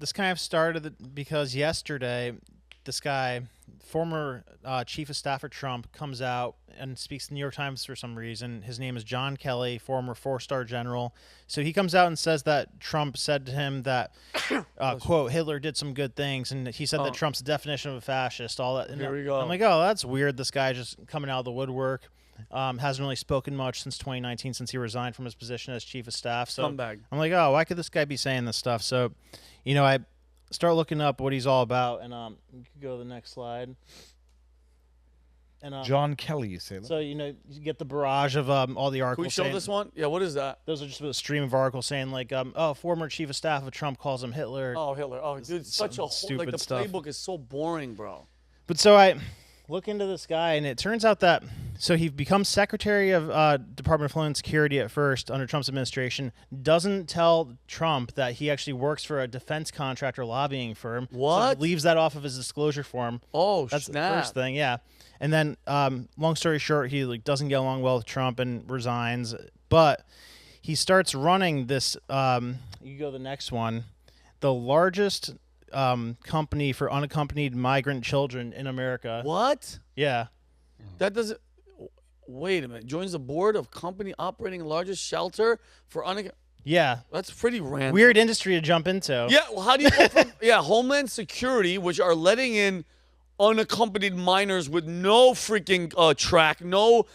this kind of started because yesterday, this guy, former chief of staff for Trump, comes out and speaks to the New York Times for some reason. His name is John Kelly, former 4-star general. So he comes out and says that Trump said to him that, quote, Hitler did some good things. And he said that Trump's the definition of a fascist, all that. And Here we go. I'm like, oh, that's weird. This guy just coming out of the woodwork. Hasn't really spoken much since 2019, since he resigned from his position as chief of staff. So Scumbag. I'm like, oh, why could this guy be saying this stuff? So, I start looking up what he's all about, and you can go to the next slide. And John Kelly, you say? So you get the barrage of all the articles. Can we show saying, this one? Yeah, what is that? Those are just a stream of articles saying like, former chief of staff of Trump calls him Hitler. Oh, Hitler. Oh, dude, such a stupid the stuff. playbook is so boring, bro. But so I look into this guy, and it turns out that he becomes Secretary of Department of Homeland Security at first under Trump's administration, doesn't tell Trump that he actually works for a defense contractor lobbying firm. What? So leaves that off of his disclosure form. Oh, That's snap. the first thing, yeah. And then, long story short, he doesn't get along well with Trump and resigns. But he starts running this. You go to the next one. The largest company for unaccompanied migrant children in America. What? Yeah. That doesn't. Wait a minute. Joins the board of company operating largest shelter for Yeah. That's pretty random. Weird industry to jump into. Yeah. Well, how do you go from Homeland Security, which are letting in unaccompanied minors with no freaking track, no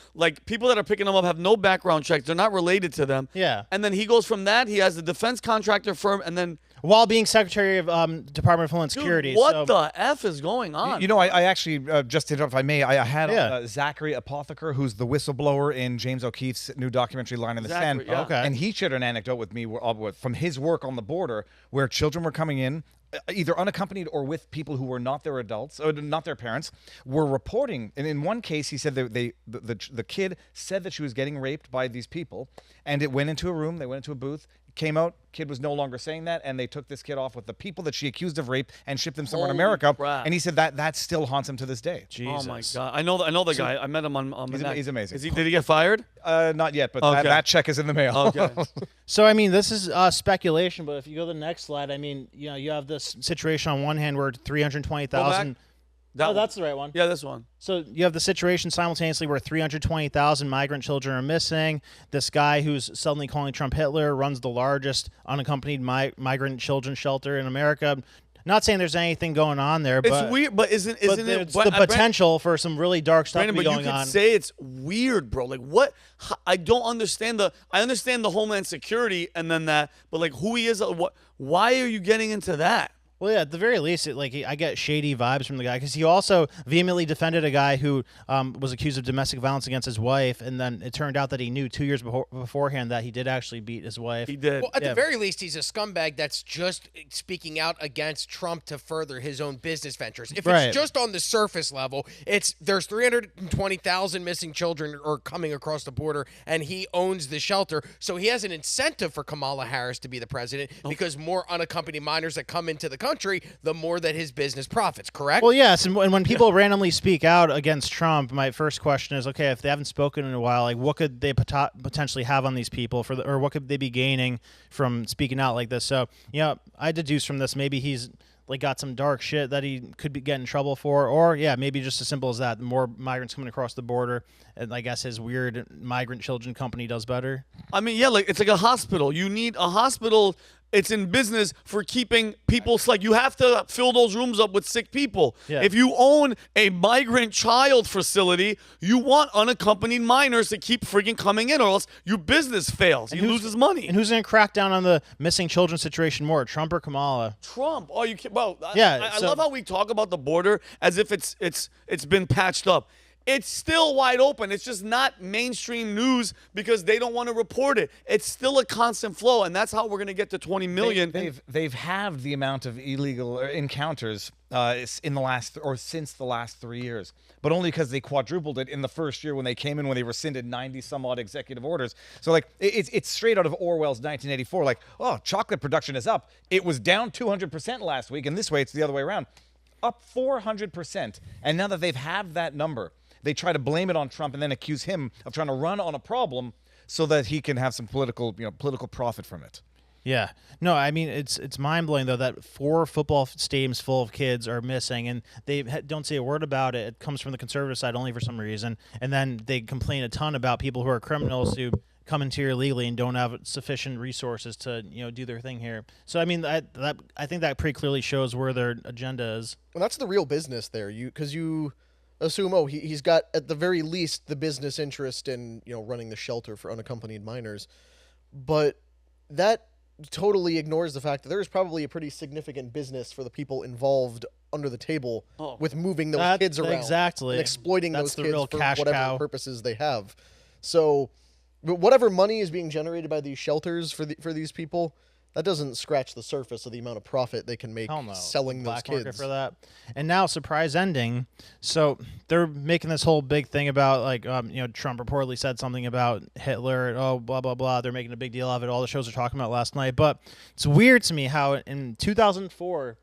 people that are picking them up have no background checks. They're not related to them. Yeah. And then he goes from that. He has the defense contractor firm, and then while being Secretary of Department of Homeland Security. Dude, what the F is going on? I actually, just to interrupt, if I may, I had Zachary Apotheker, who's the whistleblower in James O'Keefe's new documentary, Line in the Sand. Yeah. Okay. And he shared an anecdote with me from his work on the border where children were coming in, either unaccompanied or with people who were not their adults, or not their parents, were reporting. And in one case, he said the kid said that she was getting raped by these people, and it went into a room, they went into a booth, came out, kid was no longer saying that, and they took this kid off with the people that she accused of rape and shipped them somewhere in America. Crap. And he said that still haunts him to this day. Jesus. Oh my God! I know the guy. I met him on He's amazing. Did he get fired? Not yet, but Okay. that check is in the mail. Okay. So, this is speculation, but if you go to the next slide, you have this situation on one hand where 320,000. Oh, that's the right one. Yeah, this one. So you have the situation simultaneously where 320,000 migrant children are missing. This guy who's suddenly calling Trump Hitler runs the largest unaccompanied migrant children shelter in America. Not saying there's anything going on there, but It's weird, but isn't it? it's the potential for some really dark stuff to be but going you could on. say it's weird, bro. Like what? I don't understand I understand the Homeland Security and then that, but who he is, what? Why are you getting into that? Well, yeah, at the very least, I get shady vibes from the guy because he also vehemently defended a guy who was accused of domestic violence against his wife, and then it turned out that he knew 2 years beforehand that he did actually beat his wife. He did. Well, at the very least, he's a scumbag that's just speaking out against Trump to further his own business ventures. If it's just on the surface level, there's 320,000 missing children or coming across the border, and he owns the shelter, so he has an incentive for Kamala Harris to be the president because more unaccompanied minors that come into the country, the more that his business profits, correct? Well, yes, and when people randomly speak out against Trump, my first question is, okay, if they haven't spoken in a while, what could they potentially have on these people or what could they be gaining from speaking out like this? So, I deduce from this maybe he's got some dark shit that he could get in trouble for, or maybe just as simple as that. The more migrants coming across the border, and I guess his weird migrant children company does better. It's like a hospital. You need a hospital. It's in business for keeping people. You have to fill those rooms up with sick people. Yeah. If you own a migrant child facility, you want unaccompanied minors to keep freaking coming in, or else your business fails. He loses money. And who's going to crack down on the missing children situation more, Trump or Kamala? Trump. Oh, you can't. Well, Yeah, I love how we talk about the border as if it's been patched up. It's still wide open. It's just not mainstream news because they don't want to report it. It's still a constant flow, and that's how we're going to get to 20 million. They've halved the amount of illegal encounters since the last 3 years, but only because they quadrupled it in the first year when they came in, when they rescinded 90 some odd executive orders. So it's straight out of Orwell's 1984. Chocolate production is up. It was down 200% last week, and this way it's the other way around, up 400%. And now that they've halved that number, they try to blame it on Trump and then accuse him of trying to run on a problem so that he can have some political profit from it. Yeah. No, I mean it's mind-blowing though that 4 football stadiums full of kids are missing, and they don't say a word about it. It comes from the conservative side only for some reason, and then they complain a ton about people who are criminals who come into here illegally and don't have sufficient resources to do their thing here. So I mean I think that pretty clearly shows where their agenda is. Well, that's the real business there. Because you assume, he's got at the very least the business interest in running the shelter for unaccompanied minors, but that totally ignores the fact that there's probably a pretty significant business for the people involved under the table with moving those kids around, and exploiting those kids real for cash whatever cow. purposes they have. So, whatever money is being generated by these shelters for these people, that doesn't scratch the surface of the amount of profit they can make selling those Black market kids. for that. And now, surprise ending. So they're making this whole big thing about Trump reportedly said something about Hitler. Oh, blah blah blah. They're making a big deal of it. All the shows are talking about last night. But it's weird to me how in 2004,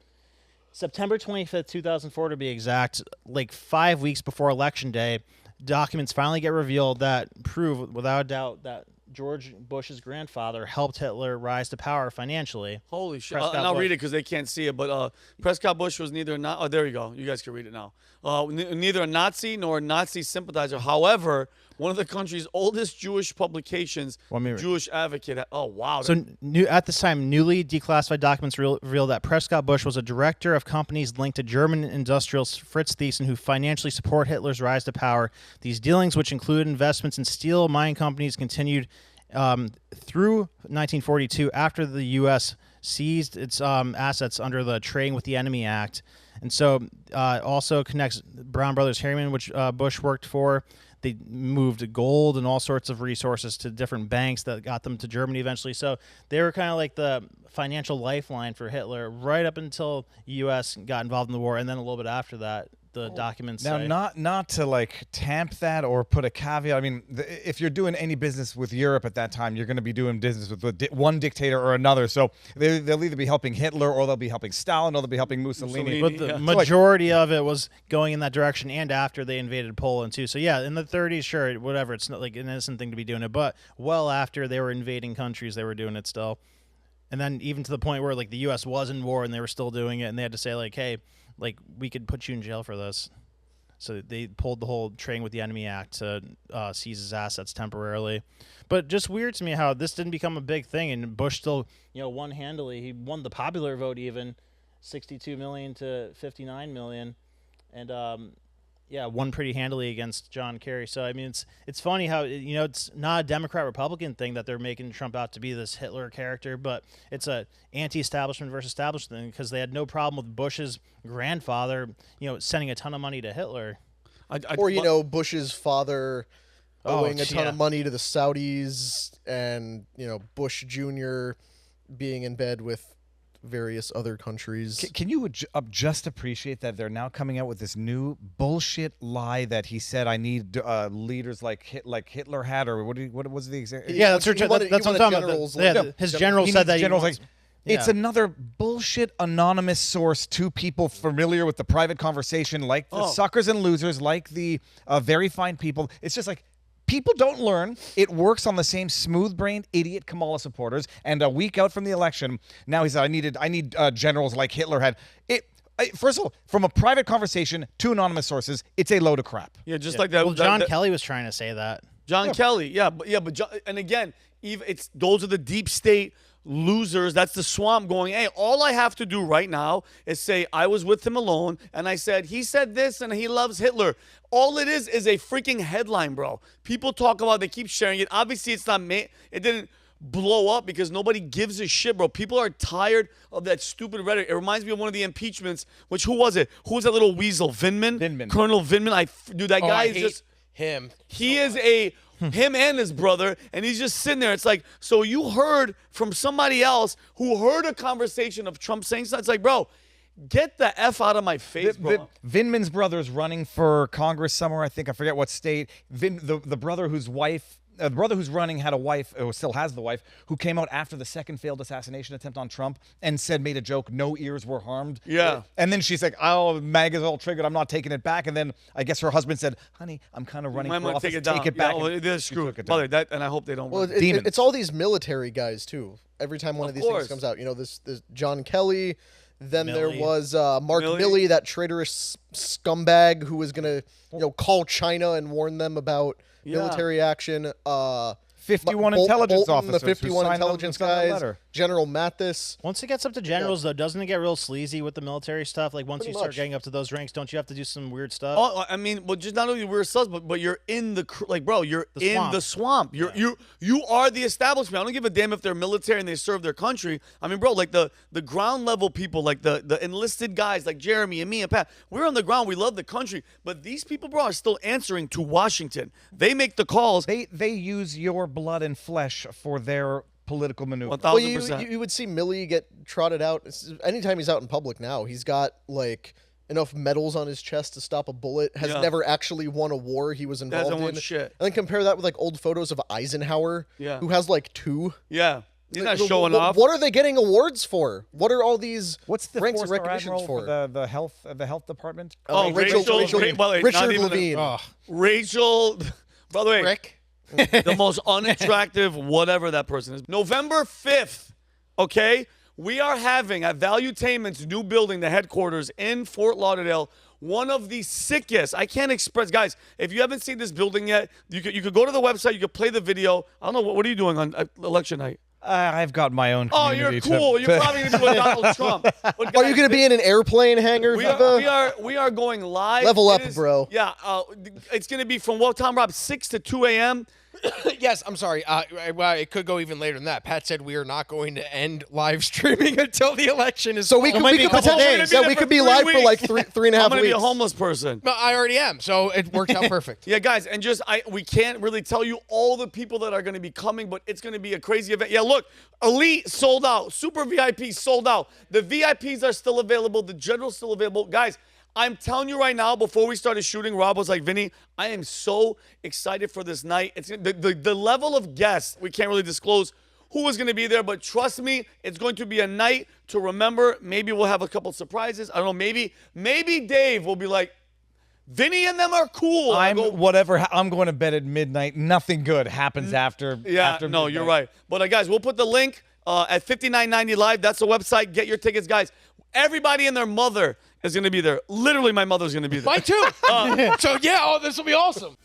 September 25th, 2004 to be exact, like 5 weeks before Election Day, documents finally get revealed that prove without a doubt that George Bush's grandfather helped Hitler rise to power financially. Holy shit. Prescott And I'll Bush. read it because they can't see it. But Prescott Bush was neither oh, there you go. You guys can read it now. Neither a Nazi nor a Nazi sympathizer. However, one of the country's oldest Jewish publications, Jewish Advocate. Oh, wow. So at this time, newly declassified documents reveal that Prescott Bush was a director of companies linked to German industrialist Fritz Thyssen, who financially support Hitler's rise to power. These dealings, which include investments in steel mining companies, continued through 1942 after the U.S. seized its assets under the Trading with the Enemy Act. And so also connects Brown Brothers Harriman, which Bush worked for. They moved gold and all sorts of resources to different banks that got them to Germany eventually. So they were kind of like the financial lifeline for Hitler right up until the U.S. got involved in the war, and then a little bit after that, the documents now, say. not to like tamp that or put a caveat. I mean, if you're doing any business with Europe at that time, you're going to be doing business with one dictator or another. So they'll either be helping Hitler or they'll be helping Stalin or they'll be helping Mussolini. But the majority of it was going in that direction, and after they invaded Poland too. So yeah, in the 30s, sure, whatever. It's not like an innocent thing to be doing it, but well after they were invading countries, they were doing it still. And then even to the point where like the U.S. was in war and they were still doing it, and they had to say like, hey, like we could put you in jail for this. So they pulled the whole Trading with the Enemy Act to seize his assets temporarily. But just weird to me how this didn't become a big thing, and Bush still, won handily. He won the popular vote even, 62 million to 59 million, and won pretty handily against John Kerry. So I mean, it's funny how it's not a Democrat-Republican thing that they're making Trump out to be this Hitler character, but it's a anti-establishment versus establishment thing, because they had no problem with Bush's grandfather, sending a ton of money to Hitler, or Bush's father owing a ton of money to the Saudis, and Bush Jr. being in bed with various other countries. Can you just appreciate that they're now coming out with this new bullshit lie that he said, I need leaders like Hitler had, or what was the exact? Yeah, that's what I'm talking about. His general said that it's another bullshit anonymous source, two people familiar with the private conversation, like the suckers and losers, like the very fine people. It's just like, people don't learn. It works on the same smooth-brained idiot Kamala supporters. And a week out from the election, now he said, I need generals like Hitler had. First of all, from a private conversation to anonymous sources, it's a load of crap. Yeah, just like that. Well, John Kelly was trying to say that. John Kelly, but John, and again, those are the deep state losers. That's the swamp going, hey, all I have to do right now is say I was with him alone, and I said he said this and he loves Hitler. All it is a freaking headline, bro. People talk about, they keep sharing it. Obviously, it's not it didn't blow up because nobody gives a shit, bro. People are tired of that stupid rhetoric. It reminds me of one of the impeachments, which, who was it? Who was that little weasel? Vindman? Colonel Vindman. That guy is just him. He is him and his brother, and he's just sitting there. It's like, so you heard from somebody else who heard a conversation of Trump saying something. It's like, bro, get the F out of my face, bro. Vindman's brother's running for Congress somewhere. I forget what state. The brother whose wife... the brother who's running had a wife, or still has the wife, who came out after the second failed assassination attempt on Trump and made a joke, no ears were harmed. Yeah. And then she's like, oh, MAGA's all triggered, I'm not taking it back. And then I guess her husband said, honey, I'm kind of running for office, take it back. Screw it. Brother, and I hope they don't. Well, it's all these military guys, too. every time one of these course. things comes out. You know, this John Kelly. Then Millie. there was Mark Millie. Milley, that traitorous scumbag who was gonna call China and warn them about military action. 51 intelligence Bolton, officers the 51 who signed intelligence that guys, letter. General Mathis. Once it gets up to generals, though, doesn't it get real sleazy with the military stuff? Like, once Pretty you start much. getting up to those ranks, don't you have to do some weird stuff? Oh, I mean, well, just not only we're sus, but you're in the bro, you're The in swamp. the swamp. You are the establishment. I don't give a damn if they're military and they serve their country. I mean, bro, like the ground level people, like the enlisted guys, like Jeremy and me and Pat. We're on the ground. We love the country, but these people, bro, are still answering to Washington. They make the calls. They use your blood and flesh for their political maneuver. 1000%. Well, you would see Milley get trotted out. Anytime he's out in public now, he's got like enough medals on his chest to stop a bullet. Has Yeah. never actually won a war he was involved Hasn't in. won shit. And then compare that with like old photos of Eisenhower, Yeah. who has like 2. Yeah, he's not Like, showing what, off. What are they getting awards for? What are all these What's the ranks fourth and recognitions admiral for? the health department? Oh, Rachel- well, wait, not Richard even the- Levine. Rachel, by the way, Rick. the most unattractive whatever that person is. November 5th, okay? We are having at Valuetainment's new building, the headquarters in Fort Lauderdale, one of the sickest. I can't express, guys. If you haven't seen this building yet, you could go to the website. You could play the video. I don't know what are you doing on election night. I've got my own. Oh, you're community cool. to- You're probably gonna be with Donald Trump. But Are guys, you going to be in an airplane hangar? We Viva? we are going live. Level It up, bro. Yeah, it's gonna be from what time, Rob? 6 to 2 a.m. Yes, I'm sorry. Well, it could go even later than that. Pat said we are not going to end live streaming until the election is. So we called. could, we could couple potentially, days. yeah, we could be live for like three and a half I'm gonna weeks. be a homeless person. No, I already am, so it works out perfect. Yeah, guys, and we can't really tell you all the people that are going to be coming, but it's going to be a crazy event. Yeah, look, Elite sold out, Super VIP sold out. The VIPs are still available, the General's still available. Guys, I'm telling you right now, before we started shooting, Rob was like, Vinny, I am so excited for this night. It's the level of guests, we can't really disclose who is going to be there, but trust me, it's going to be a night to remember. Maybe we'll have a couple surprises. I don't know, maybe Dave will be like, Vinny and them are cool. I'm going to bed at midnight. Nothing good happens after. Yeah, after no, midnight. you're right. But guys, we'll put the link at $59.90 live. That's the website. Get your tickets, guys. Everybody and their mother is going to be there. Literally, my mother's going to be there. Mine too. So yeah, this will be awesome.